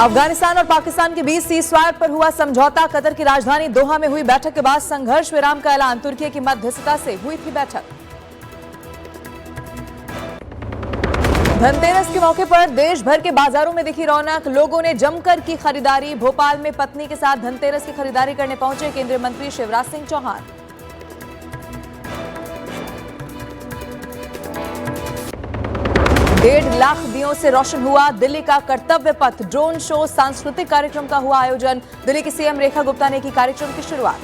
अफगानिस्तान और पाकिस्तान के बीच सीज़फायर पर हुआ समझौता। कतर की राजधानी दोहा में हुई बैठक के बाद संघर्ष विराम का ऐलान। तुर्की की मध्यस्थता से हुई थी बैठक। धनतेरस के मौके पर देश भर के बाजारों में दिखी रौनक। लोगों ने जमकर की खरीदारी। भोपाल में पत्नी के साथ धनतेरस की खरीदारी करने पहुंचे केंद्रीय मंत्री शिवराज सिंह चौहान। डेढ़ लाख दियों से रोशन हुआ दिल्ली का कर्तव्य पथ। ड्रोन शो, सांस्कृतिक कार्यक्रम का हुआ आयोजन। दिल्ली की सीएम रेखा गुप्ता ने की कार्यक्रम की शुरुआत।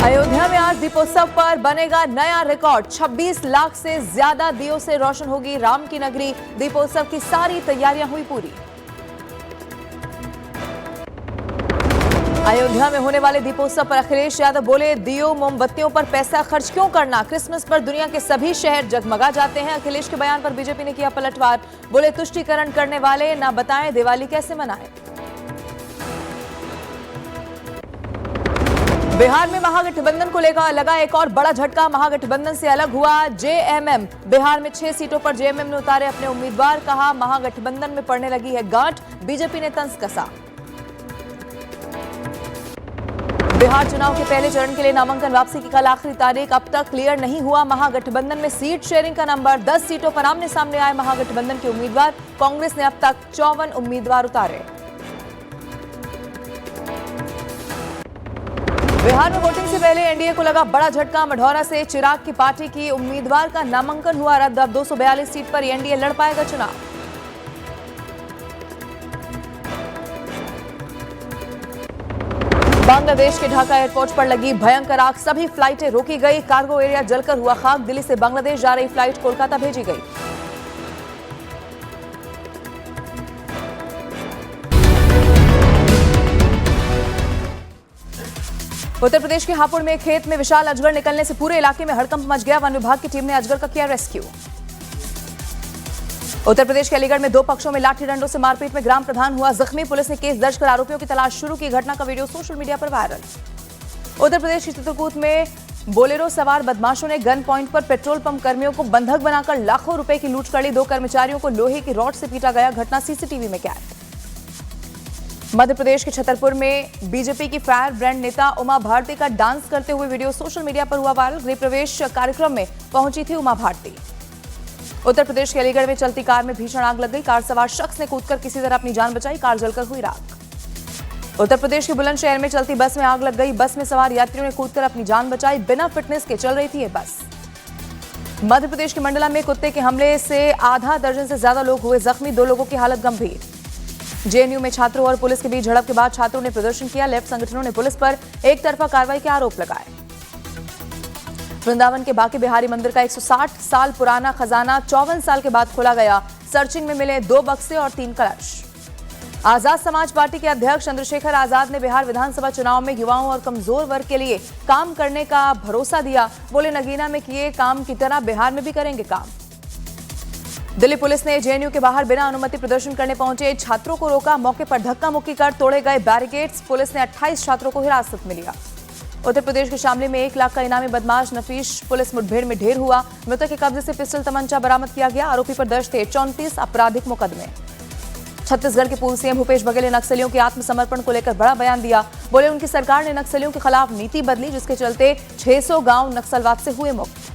अयोध्या में आज दीपोत्सव पर बनेगा नया रिकॉर्ड। 26 लाख से ज्यादा दियों से रोशन होगी राम की नगरी। दीपोत्सव की सारी तैयारियां हुई पूरी। अयोध्या में होने वाले दीपोत्सव पर अखिलेश यादव बोले, दियो मोमबत्तियों पर पैसा खर्च क्यों करना, क्रिसमस पर दुनिया के सभी शहर जगमगा जाते हैं। अखिलेश के बयान पर बीजेपी ने किया पलटवार। बोले, तुष्टीकरण करने वाले ना बताएं दिवाली कैसे मनाएं। बिहार में महागठबंधन को लेकर लगा एक और बड़ा झटका। महागठबंधन से अलग हुआ जेएमएम। बिहार में 6 सीटों पर जेएमएम ने उतारे अपने उम्मीदवार। कहा, महागठबंधन में पड़ने लगी है गांठ। बीजेपी ने तंज कसा। बिहार चुनाव के पहले चरण के लिए नामांकन वापसी की कल आखिरी तारीख। अब तक क्लियर नहीं हुआ महागठबंधन में सीट शेयरिंग का नंबर। 10 सीटों पर आमने सामने आए महागठबंधन के उम्मीदवार। कांग्रेस ने अब तक 54 उम्मीदवार उतारे। बिहार में वोटिंग से पहले एनडीए को लगा बड़ा झटका। मढ़ौरा से चिराग की पार्टी की उम्मीदवार का नामांकन हुआ रद्द। अब 242 सीट पर एनडीए लड़ पाएगा चुनाव। बांग्लादेश के ढाका एयरपोर्ट पर लगी भयंकर आग। सभी फ्लाइटें रोकी गई। कार्गो एरिया जलकर हुआ खाक। दिल्ली से बांग्लादेश जा रही फ्लाइट कोलकाता भेजी गई। उत्तर प्रदेश के हापुड़ में खेत में विशाल अजगर निकलने से पूरे इलाके में हड़कंप मच गया। वन विभाग की टीम ने अजगर का किया रेस्क्यू। उत्तर प्रदेश के अलीगढ़ में 2 पक्षों में लाठी डंडों से मारपीट में ग्राम प्रधान हुआ जख्मी। पुलिस ने केस दर्ज कर आरोपियों की तलाश शुरू की। घटना का वीडियो सोशल मीडिया पर वायरल। उत्तर प्रदेश के चित्रकूट में बोलेरो सवार बदमाशों ने गन पॉइंट पर पेट्रोल पंप कर्मियों को बंधक बनाकर लाखों रुपए की लूट कर ली। 2 कर्मचारियों को लोहे की रॉड से पीटा गया। घटना सीसीटीवी में कैद। मध्य प्रदेश के छतरपुर में बीजेपी की फायर ब्रांड नेता उमा भारती का डांस करते हुए वीडियो सोशल मीडिया पर हुआ वायरल। गृह प्रवेश कार्यक्रम में पहुंची थी उमा भारती। उत्तर प्रदेश के अलीगढ़ में चलती कार में भीषण आग लग गई। कार सवार शख्स ने कूदकर किसी तरह अपनी जान बचाई। कार जलकर हुई राख। उत्तर प्रदेश के बुलंदशहर में चलती बस में आग लग गई। बस में सवार यात्रियों ने कूदकर अपनी जान बचाई। बिना फिटनेस के चल रही थी ये बस। मध्य प्रदेश के मंडला में कुत्ते के हमले से आधा दर्जन से ज्यादा लोग हुए जख्मी। 2 लोगों की हालत गंभीर। जेएनयू में छात्रों और पुलिस के बीच झड़प के बाद छात्रों ने प्रदर्शन किया। लेफ्ट संगठनों ने पुलिस पर एक तरफा कार्रवाई के आरोप लगाए। वृंदावन के बांके बिहारी मंदिर का 160 साल पुराना खजाना 54 साल के बाद खोला गया। सर्चिंग में मिले 2 बक्से और 3 कलश। आजाद समाज पार्टी के अध्यक्ष चंद्रशेखर आजाद ने बिहार विधानसभा चुनाव में युवाओं और कमजोर वर्ग के लिए काम करने का भरोसा दिया। बोले, नगीना में किए काम की तरह बिहार में भी करेंगे काम। दिल्ली पुलिस ने जेएनयू के बाहर बिना अनुमति प्रदर्शन करने पहुंचे छात्रों को रोका। मौके पर धक्का मुक्की कर तोड़े गए बैरिकेड्स। पुलिस ने 28 छात्रों को हिरासत में लिया। उत्तर प्रदेश के शामली में 1 लाख का इनामी बदमाश नफीस पुलिस मुठभेड़ में ढेर हुआ। मृतक के कब्जे से पिस्टल तमंचा बरामद किया गया। आरोपी पर दर्ज थे 34 आपराधिक मुकदमे। छत्तीसगढ़ के पूर्व सीएम भूपेश बघेल ने नक्सलियों के आत्मसमर्पण को लेकर बड़ा बयान दिया। बोले, उनकी सरकार ने नक्सलियों के खिलाफ नीति बदली, जिसके चलते 600 गांव नक्सलवाद से हुए मुक्त।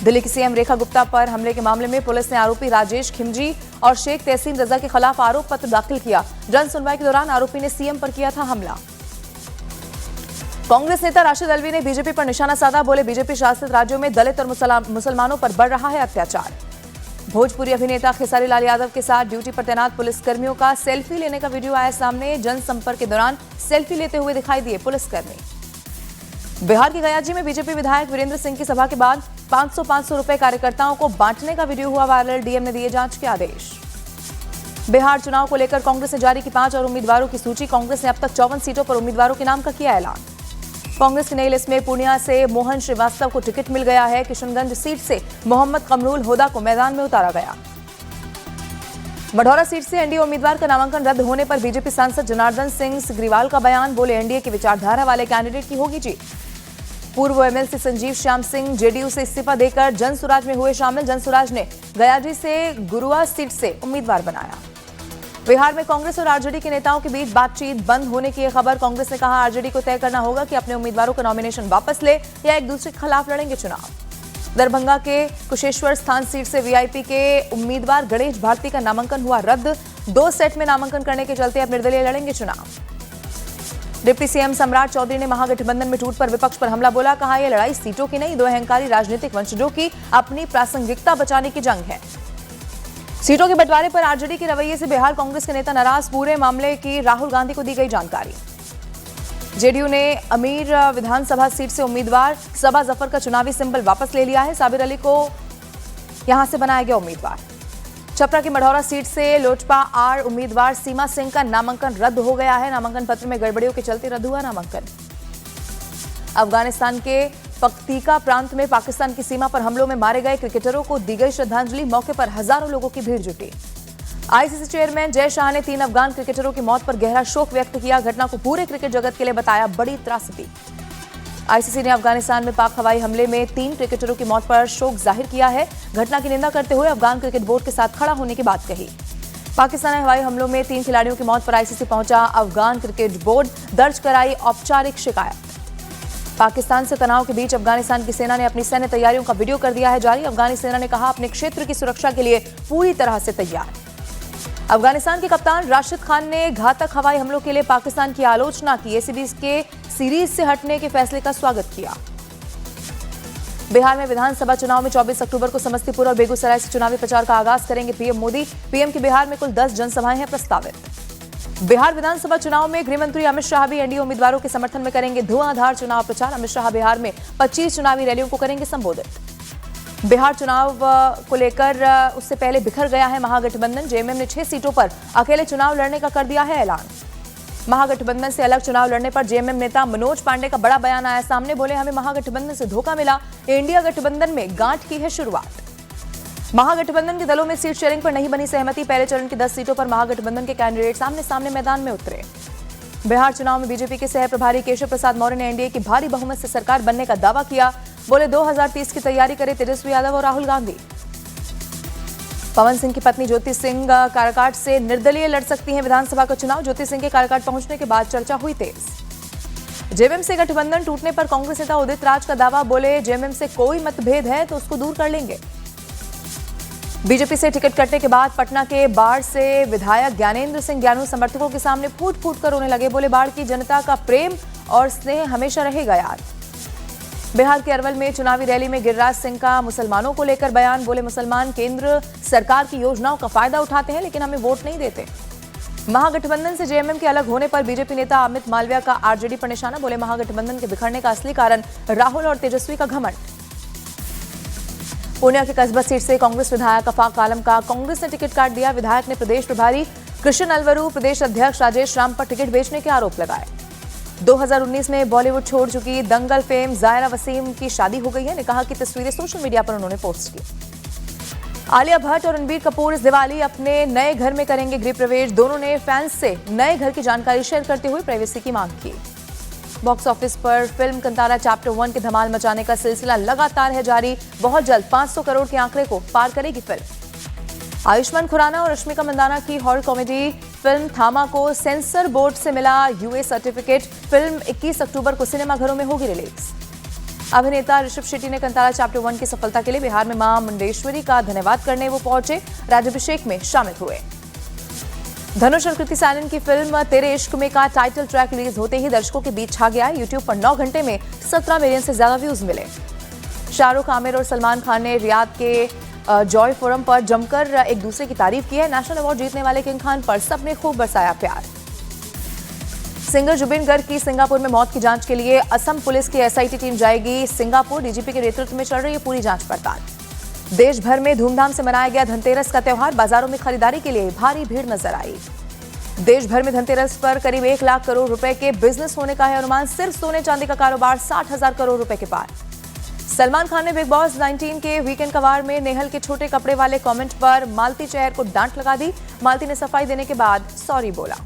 दिल्ली की सीएम रेखा गुप्ता पर हमले के मामले में पुलिस ने आरोपी राजेश खिमजी और शेख तहसीन रजा के खिलाफ आरोप पत्र दाखिल किया। जन सुनवाई के दौरान आरोपी ने सीएम पर किया था हमला। कांग्रेस नेता राशिद अल्वी ने बीजेपी पर निशाना साधा। बोले, बीजेपी शासित राज्यों में दलित और मुसलमानों पर बढ़ रहा है अत्याचार। भोजपुरी अभिनेता खेसारी लाल यादव के साथ ड्यूटी पर तैनात पुलिसकर्मियों का सेल्फी लेने का वीडियो आया सामने। जनसंपर्क के दौरान सेल्फी लेते हुए दिखाई दिए पुलिसकर्मी। बिहार के गयाजी में बीजेपी विधायक वीरेंद्र सिंह की सभा के बाद 500 रुपए कार्यकर्ताओं को बांटने का वीडियो हुआ वायरल। डीएम ने दिए जांच के आदेश। बिहार चुनाव को लेकर कांग्रेस ने जारी की 5 और उम्मीदवारों की सूची। कांग्रेस ने अब तक 54 सीटों पर उम्मीदवारों के नाम का किया ऐलान। कांग्रेस की नई लिस्ट में पूर्णिया से मोहन श्रीवास्तव को टिकट मिल गया है। किशनगंज सीट से मोहम्मद कमरुल होदा को मैदान में उतारा गया। मढ़ौरा सीट से एनडीए उम्मीदवार का नामांकन रद्द होने पर बीजेपी सांसद जनार्दन सिंह सिग्रीवाल का बयान। बोले, एनडीए की विचारधारा वाले कैंडिडेट की होगी जीत। पूर्व एमएलसी संजीव श्याम सिंह जेडीयू से इस्तीफा देकर जनसुराज में हुए शामिल। जनसुराज ने गयाजी से गुरुआ सीट से उम्मीदवार बनाया। बिहार में कांग्रेस और आरजेडी के नेताओं के बीच बातचीत बंद होने की खबर। कांग्रेस ने कहा आरजेडी को तय करना होगा कि अपने उम्मीदवारों का नॉमिनेशन वापस ले या एक दूसरे के खिलाफ लड़ेंगे चुनाव। दरभंगा के कुशेश्वर स्थान सीट से वीआईपी के उम्मीदवार गणेश भारती का नामांकन हुआ रद्द। 2 सेट में नामांकन करने के चलते अब निर्दलीय लड़ेंगे चुनाव। डिप्टी सीएम सम्राट चौधरी ने महागठबंधन में टूट पर विपक्ष पर हमला बोला। कहा यह लड़ाई सीटों की नहीं, 2 अहंकारी राजनीतिक वंशजों की अपनी प्रासंगिकता बचाने की जंग है। सीटों के बंटवारे पर आरजेडी के रवैये से बिहार कांग्रेस के नेता नाराज। पूरे मामले की राहुल गांधी को दी गई जानकारी। जेडीयू ने अमीर विधानसभा सीट से उम्मीदवार सबा जफर का चुनावी सिंबल वापस ले लिया है। साबिर अली को यहां से बनाया गया उम्मीदवार। छपरा की मढ़ौरा सीट से लोजपा आर उम्मीदवार सीमा सिंह का नामांकन रद्द हो गया है। नामांकन पत्र में गड़बड़ियों के चलते रद्द हुआ नामांकन। अफगानिस्तान के पक्तीका प्रांत में पाकिस्तान की सीमा पर हमलों में मारे गए क्रिकेटरों को दी गई श्रद्धांजलि। मौके पर हजारों लोगों की भीड़ जुटी। आईसीसी चेयरमैन जय शाह ने 3 अफगान क्रिकेटरों की मौत पर गहरा शोक व्यक्त किया। घटना को पूरे क्रिकेट जगत के लिए बताया बड़ी त्रासदी। आईसीसी ने अफगानिस्तान में पाक हवाई हमले में 3 क्रिकेटरों की मौत पर शोक जाहिर किया है। घटना की निंदा करते हुए अफगान क्रिकेट बोर्ड के साथ खड़ा होने की बात कही। पाकिस्तानी हवाई हमलों में 3 खिलाड़ियों की मौत पर आईसीसी पहुंचा अफगान क्रिकेट बोर्ड। दर्ज कराई औपचारिक शिकायत। पाकिस्तान से तनाव के बीच अफगानिस्तान की सेना ने अपनी सैन्य तैयारियों का वीडियो कर दिया है जारी। अफगानी सेना ने कहा अपने क्षेत्र की सुरक्षा के लिए पूरी तरह से तैयार। अफगानिस्तान के कप्तान राशिद खान ने घातक हवाई हमलों के लिए पाकिस्तान की आलोचना की। एसीबी के सीरीज से हटने के फैसले का स्वागत किया। बिहार में विधानसभा चुनाव में 24 अक्टूबर को समस्तीपुर और बेगूसराय से चुनावी प्रचार का आगाज करेंगे पीएम मोदी। पीएम की बिहार में कुल 10 जनसभाएं हैं प्रस्तावित। बिहार विधानसभा चुनाव में गृह मंत्री अमित शाह भी एनडीए उम्मीदवारों के समर्थन में करेंगे धुआंधार चुनाव प्रचार। अमित शाह बिहार में 25 चुनावी रैलियों को करेंगे संबोधित। बिहार चुनाव को लेकर उससे पहले बिखर गया है महागठबंधन। जेएमएम ने 6 सीटों पर अकेले चुनाव लड़ने का कर दिया है ऐलान। महागठबंधन से अलग चुनाव लड़ने पर जेएमएम नेता मनोज पांडे का बड़ा बयान आया सामने। बोले हमें महागठबंधन से धोखा मिला, इंडिया गठबंधन में गांठ की है शुरुआत। महागठबंधन के दलों में सीट शेयरिंग पर नहीं बनी सहमति। पहले चरण की 10 सीटों पर महागठबंधन के कैंडिडेट सामने सामने मैदान में उतरे। बिहार चुनाव में बीजेपी के सह प्रभारी केशव प्रसाद मौर्य ने एनडीए की भारी बहुमत से सरकार बनने का दावा किया। बोले 2030 की तैयारी करे तेजस्वी यादव और राहुल गांधी। पवन सिंह की पत्नी ज्योति सिंह काराकाट से निर्दलीय लड़ सकती हैं विधानसभा का चुनाव। ज्योति सिंह के काराकाट पहुंचने के बाद चर्चा हुई तेज। जेएमएम से गठबंधन टूटने पर कांग्रेस नेता उदित राज का दावा। बोले जेएमएम से कोई मतभेद है तो उसको दूर कर लेंगे। बीजेपी से टिकट कटने के बाद पटना के बाढ़ से विधायक ज्ञानेंद्र सिंह ज्ञानू समर्थकों के सामने फूट फूट कर रोने लगे। बोले बाढ़ की जनता का प्रेम और स्नेह हमेशा रहेगा याद। बिहार के अरवल में चुनावी रैली में गिरिराज सिंह का मुसलमानों को लेकर बयान। बोले मुसलमान केंद्र सरकार की योजनाओं का फायदा उठाते हैं लेकिन हमें वोट नहीं देते। महागठबंधन से जेएमएम के अलग होने पर बीजेपी नेता अमित मालविया का आरजेडी पर निशाना। बोले महागठबंधन के बिखरने का असली कारण राहुल और तेजस्वी का घमंड। पूर्णिया के कस्बा सीट से कांग्रेस विधायक अफाक आलम का कांग्रेस ने टिकट काट दिया। विधायक ने प्रदेश प्रभारी कृष्ण अलवरू, प्रदेश अध्यक्ष राजेश राम पर टिकट बेचने के आरोप लगाए। 2019 में बॉलीवुड छोड़ चुकी दंगल फेम जायरा वसीम की शादी हो गई है। ने कहा कि तस्वीरें सोशल मीडिया पर उन्होंने पोस्ट की। आलिया भट्ट और रणबीर कपूर इस दिवाली अपने नए घर में करेंगे गृह प्रवेश। दोनों ने फैंस से नए घर की जानकारी शेयर करते हुए प्राइवेसी की मांग की। बॉक्स ऑफिस पर फिल्म कंतारा चैप्टर 1 के धमाल मचाने का सिलसिला लगातार है जारी। बहुत जल्द 500 करोड़ के आंकड़े को पार करेगी फिल्म। आयुष्मान खुराना और रश्मिका मंदाना की हॉरर कॉमेडी फिल्म थामा को सेंसर बोर्ड से मिला यूए सर्टिफिकेट। फिल्म 21 अक्टूबर को सिनेमाघरों में होगी रिलीज। अभिनेता ऋषभ शेट्टी ने कंतारा चैप्टर 1 की सफलता के लिए बिहार में मां मुंडेश्वरी का धन्यवाद करने वो पहुंचे। राज्याभिषेक में शामिल हुए। धनुष और कृति सैनन की फिल्म तेरे इश्क में का टाइटल ट्रैक रिलीज होते ही दर्शकों के बीच छा गया है। यूट्यूब पर 9 घंटे में 17 मिलियन से ज्यादा व्यूज मिले। शाहरुख, आमिर और सलमान खान ने रियाद के जॉय फोरम पर जमकर एक दूसरे की तारीफ की है। नेशनल अवार्ड जीतने वाले किंग खान पर सबने खूब बरसाया प्यार। सिंगर जुबिन गर्ग की सिंगापुर में मौत की जांच के लिए असम पुलिस की एसआईटी टीम जाएगी सिंगापुर। डीजीपी के नेतृत्व में चल रही है पूरी जांच पड़ताल। देश भर में धूमधाम से मनाया गया धनतेरस का त्यौहार। बाजारों में खरीदारी के लिए भारी भीड़ नजर आई। देश भर में धनतेरस पर करीब 1 लाख करोड़ रुपए के बिजनेस होने का है अनुमान। सिर्फ सोने चांदी का कारोबार 60,000 करोड़ रुपए के पार। सलमान खान ने बिग बॉस 19 के वीकेंड कवार में नेहल के छोटे कपड़े वाले कमेंट पर मालती चहर को डांट लगा दी। मालती ने सफाई देने के बाद सॉरी बोला।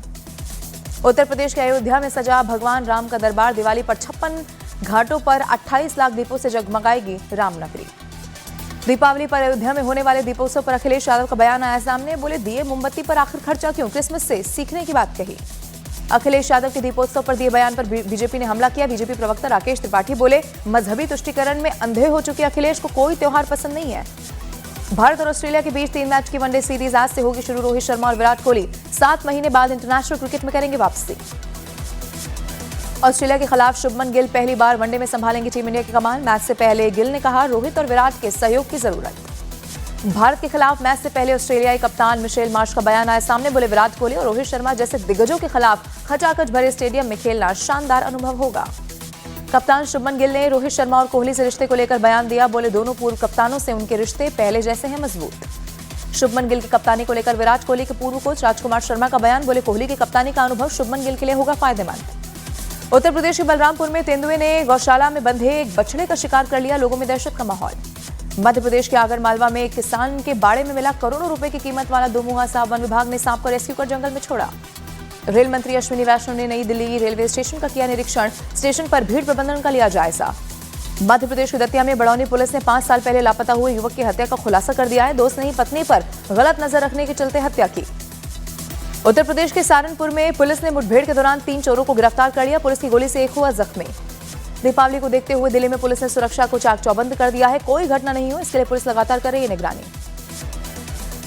उत्तर प्रदेश के अयोध्या में सजा भगवान राम का दरबार। दिवाली पर 56 घाटों पर 28 लाख दीपों से जगमगाएगी रामनगरी। दीपावली पर अयोध्या में होने वाले दीपोत्सव पर अखिलेश यादव का बयान आया सामने। बोले, दिए मोमबत्ती पर आखिर खर्चा क्यों, क्रिसमस से सीखने की बात कही। अखिलेश यादव के दीपोत्सव पर दिए बयान पर बीजेपी ने हमला किया। बीजेपी प्रवक्ता राकेश त्रिपाठी बोले, मजहबी तुष्टीकरण में अंधे हो चुके अखिलेश को कोई त्योहार पसंद नहीं है। भारत और ऑस्ट्रेलिया के बीच 3 मैच की वनडे सीरीज आज से होगी शुरू। रोहित शर्मा और विराट कोहली 7 महीने बाद इंटरनेशनल क्रिकेट में करेंगे वापसी। ऑस्ट्रेलिया के खिलाफ शुभमन गिल पहली बार वनडे में संभालेंगे टीम इंडिया की कमान। मैच से पहले गिल ने कहा, रोहित और विराट के सहयोग की जरूरत। भारत के खिलाफ मैच से पहले ऑस्ट्रेलियाई कप्तान मिशेल मार्श का बयान आया सामने। बोले, विराट कोहली और रोहित शर्मा जैसे दिग्गजों के खिलाफ खचाखच भरे स्टेडियम में खेलना शानदार अनुभव होगा। कप्तान शुभमन गिल ने रोहित शर्मा और कोहली से रिश्ते को लेकर बयान दिया। बोले, दोनों पूर्व कप्तानों से उनके रिश्ते पहले जैसे हैं मजबूत। शुभमन गिल की कप्तानी को लेकर विराट कोहली के पूर्व कोच राजकुमार शर्मा का बयान। बोले, कोहली की कप्तानी का अनुभव शुभमन गिल के लिए होगा फायदेमंद। उत्तर प्रदेश के बलरामपुर में तेंदुए ने गौशाला में बंधे एक बछड़े का शिकार कर लिया। लोगों में दहशत का माहौल। मध्य प्रदेश के आगर मालवा में एक किसान के बाड़े में मिला करोड़ों रुपए की कीमत वाला दोमुहा सांप। वन विभाग ने सांप को रेस्क्यू कर जंगल में छोड़ा। रेल मंत्री अश्विनी वैष्णव ने नई दिल्ली रेलवे स्टेशन का किया निरीक्षण। स्टेशन पर भीड़ प्रबंधन का लिया जायजा। मध्य प्रदेश के दतिया में बड़ौनी पुलिस ने 5 साल पहले लापता हुए युवक की हत्या का खुलासा कर दिया है। दोस्त ने ही पत्नी पर गलत नजर रखने के चलते हत्या की। उत्तर प्रदेश के सहारनपुर में पुलिस ने मुठभेड़ के दौरान 3 चोरों को गिरफ्तार कर लिया। पुलिस की गोली से एक हुआ जख्मी। दीपावली को देखते हुए दिल्ली में पुलिस ने सुरक्षा को चाक चौबंद कर दिया है। कोई घटना नहीं हो, इसके लिए पुलिस लगातार कर रही है निगरानी।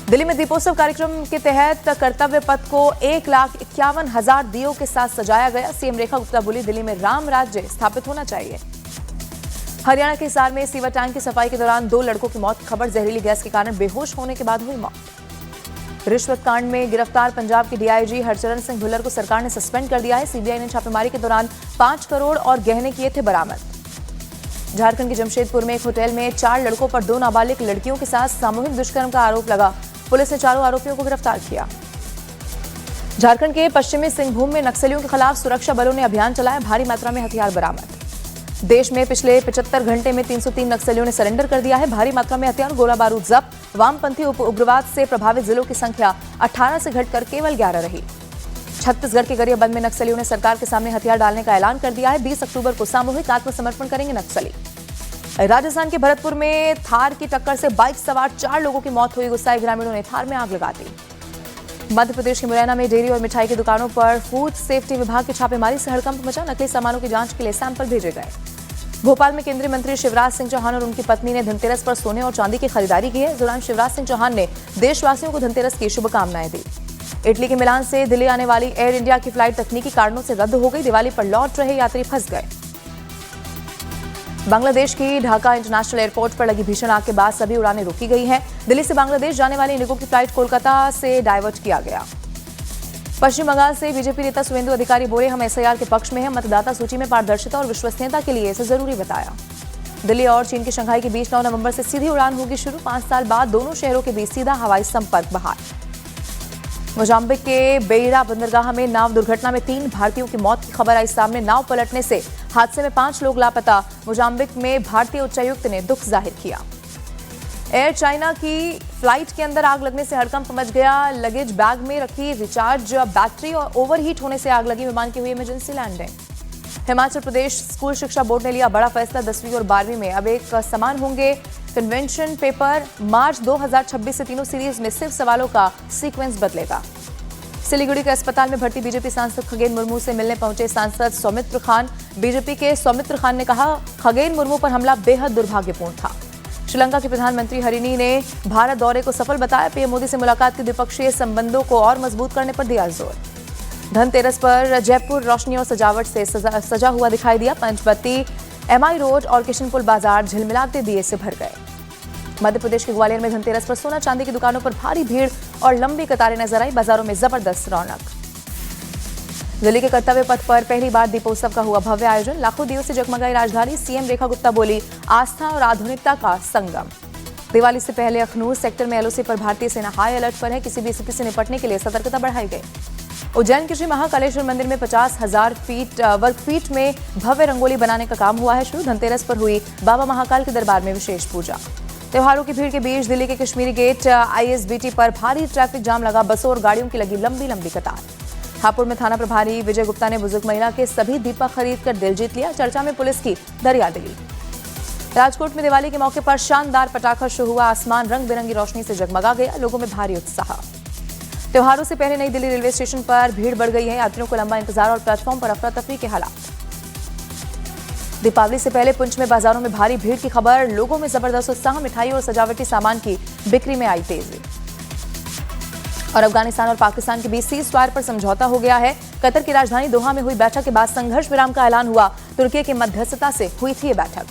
दिल्ली में दीपोत्सव कार्यक्रम के तहत कर्तव्य पथ को 1,51,000 दियों के साथ सजाया गया। सीएम रेखा गुप्ता बोली, दिल्ली में राम राज्य स्थापित होना चाहिए। हरियाणा के हिसार में सीवर टैंक की सफाई के दौरान 2 लड़कों की मौत की खबर। जहरीली गैस के कारण बेहोश होने के बाद हुई मौत। रिश्वत कांड में गिरफ्तार पंजाब के डीआईजी हरचरण सिंह भुल्लर को सरकार ने सस्पेंड कर दिया है। सीबीआई ने छापेमारी के दौरान 5 करोड़ और गहने किए थे बरामद। झारखंड के जमशेदपुर में एक होटल में 4 लड़कों पर 2 नाबालिग लड़कियों के साथ सामूहिक दुष्कर्म का आरोप लगा। पुलिस ने चारों आरोपियों को गिरफ्तार किया। झारखंड के पश्चिमी सिंहभूम में नक्सलियों के खिलाफ सुरक्षा बलों ने अभियान चलाया। भारी मात्रा में हथियार बरामद। देश में पिछले 75 घंटे में 303 नक्सलियों ने सरेंडर कर दिया है। भारी मात्रा में हथियार, गोला बारूद जब्त। वामपंथी उग्रवाद से प्रभावित जिलों की संख्या 18 से घटकर केवल 11 रही। छत्तीसगढ़ के गरियाबंद में नक्सलियों ने सरकार के सामने हथियार डालने का ऐलान कर दिया है। 20 अक्टूबर को सामूहिक आत्मसमर्पण करेंगे नक्सली। राजस्थान के भरतपुर में थार की टक्कर से बाइक सवार 4 लोगों की मौत हुई। गुस्साए ग्रामीणों ने थार में आग लगा दी। मध्य प्रदेश के मुरैना में डेयरी और मिठाई की दुकानों पर फूड सेफ्टी विभाग की छापेमारी से हड़कंप मचा। नकली सामानों की जांच के लिए सैंपल भेजे गए। भोपाल में केंद्रीय मंत्री शिवराज सिंह चौहान और उनकी पत्नी ने धनतेरस पर सोने और चांदी की खरीदारी की है। इस दौरान शिवराज सिंह चौहान ने देशवासियों को धनतेरस की शुभकामनाएं दी। इटली के मिलान से दिल्ली आने वाली एयर इंडिया की फ्लाइट तकनीकी कारणों से रद्द हो गई। दिवाली पर लौट रहे यात्री फंस गए। बांग्लादेश की ढाका इंटरनेशनल एयरपोर्ट पर लगी भीषण आग के बाद सभी उड़ानें रोकी गई हैं। दिल्ली से बांग्लादेश जाने वाली इंडिगो की फ्लाइट कोलकाता से डाइवर्ट किया गया। पश्चिम बंगाल से बीजेपी नेता सुवेंदु अधिकारी बोले, हम एसआईआर के पक्ष में हैं। मतदाता सूची में पारदर्शिता और विश्वसनीयता के लिए इसे जरूरी बताया। दिल्ली और चीन के शंघाई के बीच 9 नवंबर से सीधी उड़ान होगी शुरू। 5 साल बाद दोनों शहरों के बीच सीधा हवाई संपर्क बहाल। मोजाम्बिक के बेइरा बंदरगाह में नाव दुर्घटना में 3 भारतीयों की मौत की खबर आई सामने। नाव पलटने से हादसे में 5 लोग लापता। मोजाम्बिक में भारतीय उच्चायुक्त ने दुख जाहिर किया। एयर चाइना की फ्लाइट के अंदर आग लगने से हड़कंप मच गया। लगेज बैग में रखी रिचार्ज बैटरी और ओवरहीट होने से आग लगी। विमान की हुई emergency landing. Himachal Pradesh school शिक्षा बोर्ड ने लिया बड़ा फैसला। 10वीं और 12वीं में अब एक समान होंगे कन्वेंशन पेपर। मार्च 2026 से तीनों सीरीज में सिर्फ सवालों का सीक्वेंस बदलेगा। सिलीगुड़ी के अस्पताल में भर्ती बीजेपी सांसद खगेन मुर्मू से मिलने पहुंचे सांसद सौमित्र खान। बीजेपी के सौमित्र खान ने कहा, खगेन मुर्मू पर हमला बेहद दुर्भाग्यपूर्ण था। श्रीलंका के प्रधानमंत्री हरिनी ने भारत दौरे को सफल बताया। पीएम मोदी से मुलाकात के द्विपक्षीय संबंधों को और मजबूत करने पर दिया जोर। धनतेरस पर जयपुर रोशनी और सजावट से सजा हुआ दिखाई दिया। पंचबत्ती, एमआई रोड और किशनपुर बाजार झिलमिलाते दिए से भर गए। मध्य प्रदेश के ग्वालियर में धनतेरस पर सोना चांदी की दुकानों पर भारी भीड़ और लंबी कतारें नजर आई। बाजारों में जबरदस्त रौनक। दिल्ली के कर्तव्य पथ पर पहली बार दीपोत्सव का हुआ भव्य आयोजन। लाखों दियों से जगमगाई राजधानी। सीएम रेखा गुप्ता बोली, आस्था और आधुनिकता का संगम। दिवाली से पहले अखनूर सेक्टर में एलओसी पर भारतीय सेना हाई अलर्ट पर है। किसी भी स्थिति से निपटने के लिए सतर्कता बढ़ाई गई। उज्जैन के श्री महाकालेश्वर मंदिर में 50,000 वर्ग फीट में भव्य रंगोली बनाने का काम हुआ है शुरू। धनतेरस पर हुई बाबा महाकाल के दरबार में विशेष पूजा। त्योहारों की भीड़ के बीच दिल्ली के कश्मीरी गेट आईएसबीटी पर भारी ट्रैफिक जाम लगा। बसों और गाड़ियों की लगी लंबी लंबी कतार। हापुड़ में थाना प्रभारी विजय गुप्ता ने बुजुर्ग महिला के सभी दीपक खरीद कर दिल जीत लिया। चर्चा में पुलिस की दरियादिली। राजकोट में दिवाली के मौके पर शानदार पटाखा शो हुआ। आसमान रंग बिरंगी रोशनी से जगमगा गया। लोगों में भारी उत्साह। त्योहारों से पहले नई दिल्ली रेलवे स्टेशन पर भीड़ बढ़ गई है। यात्रियों को लंबा इंतजार और प्लेटफॉर्म पर अफरा तफरी के हालात। दीपावली से पहले पुंछ में बाजारों में भारी भीड़ की खबर। लोगों में जबरदस्त उत्साह। मिठाई और सजावटी सामान की बिक्री में आई तेजी। और अफगानिस्तान और पाकिस्तान के बीच सीज फायर पर समझौता हो गया है। कतर की राजधानी दोहा में हुई बैठक के बाद संघर्ष विराम का ऐलान हुआ। तुर्की की मध्यस्थता से हुई थी ये बैठक।